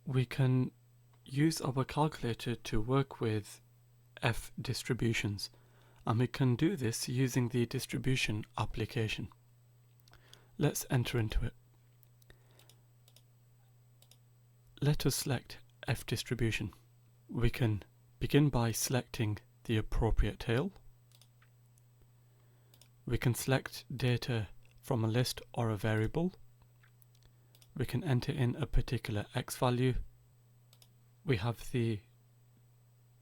We can use our calculator to work with F distributions, and we can do this using the distribution application. Let's enter into it. Let us select F distribution. We can begin by selecting the appropriate tail. We can select data from a list or a variable. We can enter in a particular X value. We have the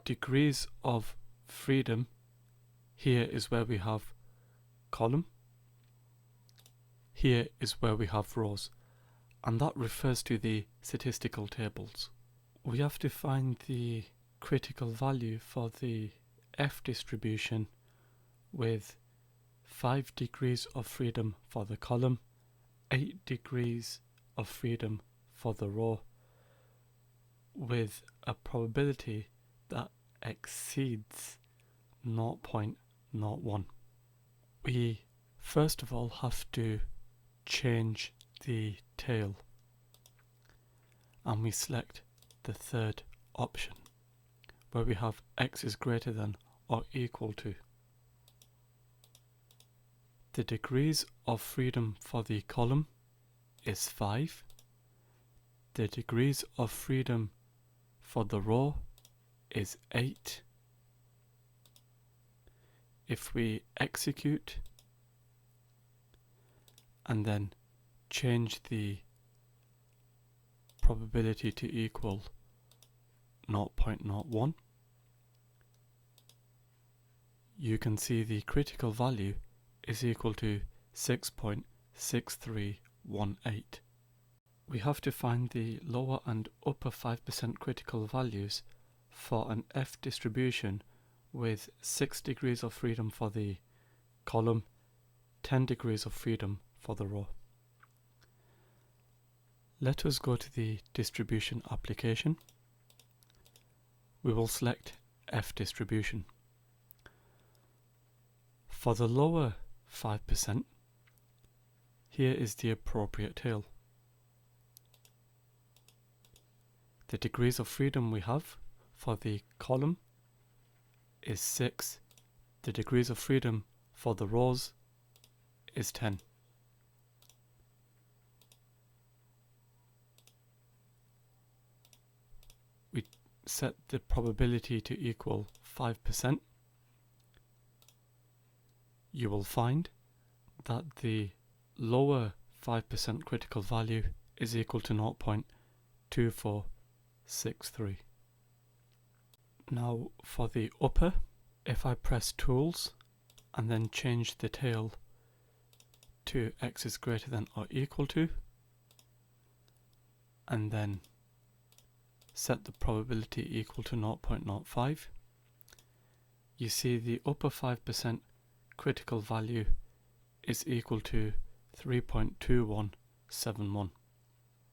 degrees of freedom. Here is where we have column. Here is where we have rows, and that refers to the statistical tables. We have to find the critical value for the F distribution with 5 degrees of freedom for the column, 8 degrees of freedom for the row, with a probability that exceeds 0.01. We first of all have to change the tail, and we select the third option where we have x is greater than or equal to. The degrees of freedom for the column is 5. The degrees of freedom for the row is 8. If we execute and then change the probability to equal 0.01, you can see the critical value is equal to 6.6318. We have to find the lower and upper 5% critical values for an F distribution with 6 degrees of freedom for the column, 10 degrees of freedom for the row. Let us go to the distribution application. We will select F distribution. For the lower 5%, here is the appropriate tail. The degrees of freedom we have for the column is 6. The degrees of freedom for the rows is 10. We set the probability to equal 5%. You will find that the lower 5% critical value is equal to 0.2463. Now for the upper, if I press Tools and then change the tail to x is greater than or equal to, and then set the probability equal to 0.05, you see the upper 5% critical value is equal to 3.2171.